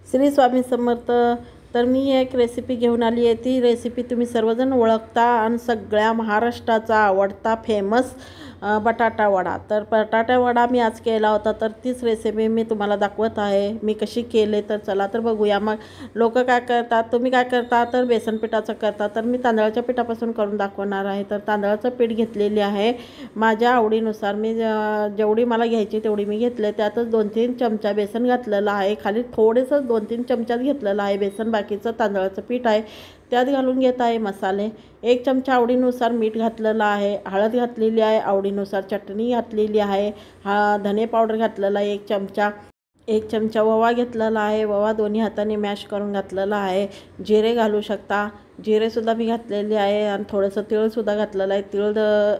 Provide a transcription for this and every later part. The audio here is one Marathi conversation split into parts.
श्री स्वामी समर्थ। तर मी एक रेसिपी घेऊन आली आहे। ती रेसिपी तुम्ही सर्वजण ओळखता आणि सगळ्या महाराष्ट्राचा आवडता फेमस बटाटा वडा। तर बटाटा वडा मी आज केला होता, तर तीच रेसिपी मी तुम्हाला दाखवत आहे मी कशी केले। तर चला तर बघूया। मग लोक काय करतात, तुम्ही काय करता तर बेसन पिठाचं करता, तर मी तांदळाच्या पिठापासून करून दाखवणार आहे। तर तांदळाचं पीठ घेतलेले आहे माझ्या आवडीनुसार, मी जेवढी मला घ्यायची तेवढी मी घेतले। त्यातच 2-3 चमचा बेसन घातलेलं आहे, खाली थोडेसं 2-3 चमचाच घेतलेलं आहे बेसन, बाकीचं तांदळाचं पीठ आहे त्यात घालून घेत आहे मसाले। 1 चमचा आवडीनुसार मीठ घातलेलं आहे, हळद घातलेली आहे आवडीनुसार, चटणी घातलेली आहे, धने पावडर घातलेला आहे 1 चमचा, 1 चमचा ओवा घेतलेला आहे, ओवा दोन्ही हाताने मॅश करून घातलेला आहे। जिरे घालू शकता, जिरेसुद्धा मी घातलेले आहे आणि थोडंसं तिळसुद्धा घातलेलं आहे। तिळ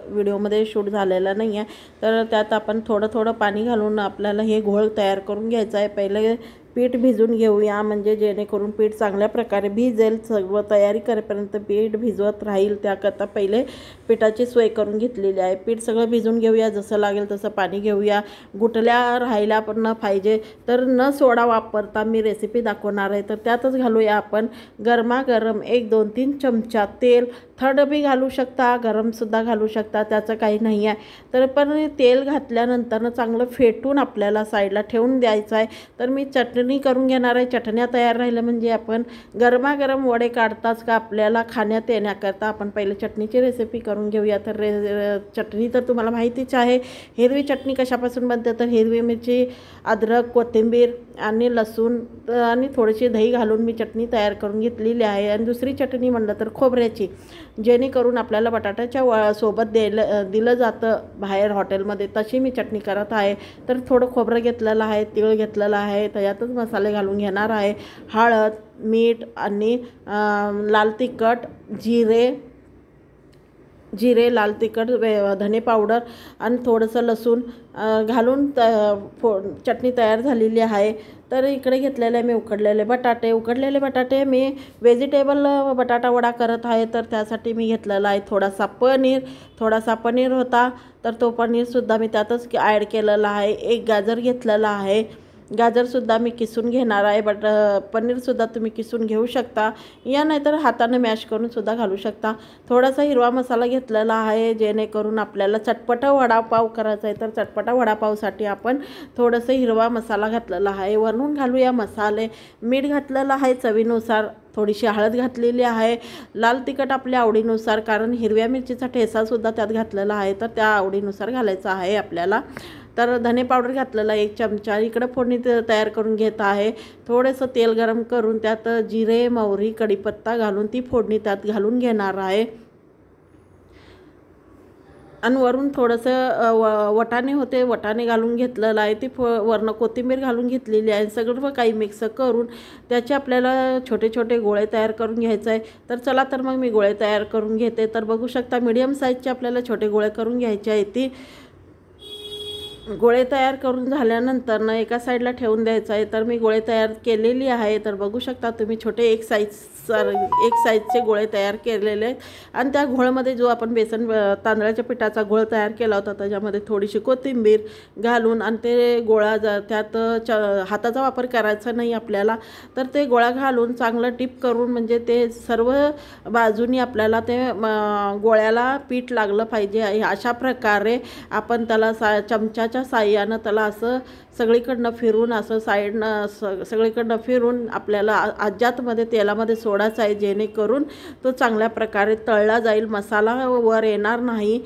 व्हिडिओमध्ये शूट झालेला नाही आहे, तर त्यात आपण थोडं पाणी घालून आपल्याला हे घोळ तयार करून घ्यायचा आहे। पहिले पीठ भिजून घेऊया, म्हणजे जेणेकरून पीठ चांगल्या प्रकारे भिजेल। सगळं तयारी करेपर्यंत पीठ भिजवत राहील, त्याकरता पहिले पिठाची सोय करून घेतलेली आहे। पीठ सगळं भिजून घेऊया, जसं लागेल तसं पाणी घेऊया, गुठल्या राहायला पण न पाहिजे। तर न सोडा वापरता मी रेसिपी दाखवणार आहे। तर त्यातच घालूया आपण गरमागरम 1-2-3 चमचा तेल। थंड बी घालू शकता, गरमसुद्धा घालू शकता, त्याचं काही नाही आहे। तर पण तेल घातल्यानंतर चांगलं फेटून आपल्याला साईडला ठेवून द्यायचं आहे। तर मी चटणी करून घेणार आहे। चटण्या तयार राहिलं म्हणजे आपण गरमागरम वडे काढताच का आपल्याला खाण्यात येण्याकरता आपण पहिले चटणीची रेसिपी करून घेऊया। तर चटणी तर तुम्हाला माहितीच आहे। हिरवी चटणी कशापासून बनते, तर हिरवी मिरची, अद्रक, कोथिंबीर आणि लसूण आणि थोडीशी दही घालून मी चटणी तयार करून घेतलेली आहे। आणि दुसरी चटणी म्हणलं तर खोबऱ्याची, जेणेकरून आपल्याला बटाट्याच्या सोबत दिलं जातं बाहेर हॉटेलमध्ये, तशी मी चटणी करत आहे। तर थोडं खोबरं घेतलेलं आहे, तीळ घेतलेलं आहे, त्याच्यातच मसाले घालून घेणार आहे। हळद, मीठ आणि लाल तिखट, जिरे, लाल तिखट, धने पावडर आणि थोडंसं लसूण घालून चटणी तयार झालेली आहे। तर इकडे घेतलेले मी उकडलेले बटाटे मी व्हेजिटेबल बटाटा वडा करत आहे। तर त्यासाठी मी घेतलेला आहे थोडासा पनीर होता, तर तो पनीरसुद्धा मी त्यातच ॲड केलेला आहे। 1 गाजर घेतलेला आहे, गाजरसुद्धा मी किसून घेणार आहे। पनीरसुद्धा तुम्ही किसून घेऊ शकता, या नाहीतर हाताने मॅश करून सुद्धा घालू शकता। थोडासा हिरवा मसाला घेतलेला आहे, जेणेकरून आपल्याला चटपटा वडापाव करायचा आहे। तर चटपटा वडापावसाठी आपण थोडंसं हिरवा मसाला घातलेला आहे। वरून घालूया मसाले, मीठ घातलेलं आहे चवीनुसार, थोडीशी हळद घातलेली आहे, लाल तिखट आपल्या आवडीनुसार, कारण हिरव्या मिरचीचा ठेचासुद्धा त्यात घातलेला आहे, तर त्या आवडीनुसार घालायचा आहे आपल्याला। तर धने पावडर घातलेला 1 चमचा। इकडं फोडणी तयार करून घेत आहे। थोडंसं तेल गरम करून त्यात जिरे, मोहरी, कढीपत्ता घालून ती फोडणी त्यात घालून घेणार आहे। आणि वरून थोडंसं वटाणे घालून घेतलेलं आहे, ती वरनं कोथिंबीर घालून घेतलेली आहे। सगळं काही मिक्स करून त्याचे आपल्याला छोटे छोटे गोळे तयार करून घ्यायचं आहे। तर चला तर मग मी गोळे तयार करून घेते। तर बघू शकता मीडियम साईजचे आपल्याला छोटे गोळे करून घ्यायचे आहे। ती गोळे तयार करून झाल्यानंतर ना एका साईडला ठेवून द्यायचं आहे। तर मी गोळे तयार केलेली आहे। तर बघू शकता तुम्ही छोटे एक साईजचे गोळे तयार केलेले आहेत। आणि त्या घोळमध्ये जो आपण तांदळाच्या पिठाचा घोळ तयार केला होता, त्याच्यामध्ये थोडीशी कोथिंबीर घालून आणि ते गोळा त्यात हाताचा वापर करायचा नाही आपल्याला, तर ते गोळा घालून चांगलं टिप करून, म्हणजे ते सर्व बाजूनी आपल्याला ते गोळ्याला पीठ लागलं पाहिजे, अशा प्रकारे आपण त्याला चमच्याच्या साह्यानं त्याला असं सगळीकडनं फिरून, असं साईडनं सगळीकडनं फिरून आपल्याला अज्जातमध्ये तेलामध्ये सोडायचा आहे, जेणेकरून तो चांगल्या प्रकारे तळला जाईल, मसाला वर येणार नाही,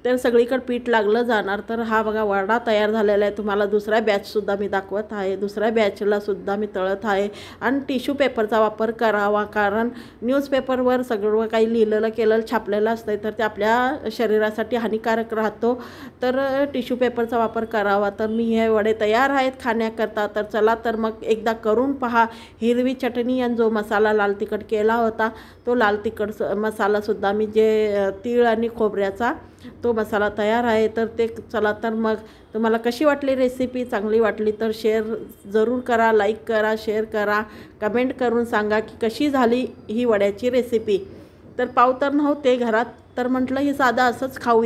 तर सगळीकडे पीठ लागलं जाणार। तर हा बघा वडा तयार झालेला आहे। तुम्हाला दुसरा बॅचसुद्धा मी दाखवत आहे, दुसऱ्या बॅचलासुद्धा मी तळत आहे। आणि टिश्यू पेपरचा वापर करावा, कारण न्यूजपेपरवर सगळं काही केलेलं छापलेलं असतं, तर ते आपल्या शरीरासाठी हानिकारक राहतो, तर टिश्यू पेपरचा वापर करावा। तर मी हे वडे तयार आहेत खाण्याकरता। तर चला तर मग एकदा करून पहा। हिरवी चटणी आणि जो मसाला लाल तिखट केला होता, तो लाल तिखट मसालासुद्धा मी तीळ आणि खोबऱ्याचा तो मसाला तयार आहे। तर ते चला तर मग तुम्हाला कशी वाटली रेसिपी, चांगली वाटली तर शेअर जरूर करा, लाईक करा, शेअर करा, कमेंट करून सांगा की कशी झाली ही वड्याची रेसिपी। तर पाव तर नव्हते घरात, तर म्हटलं ही साधं असंच खाऊ।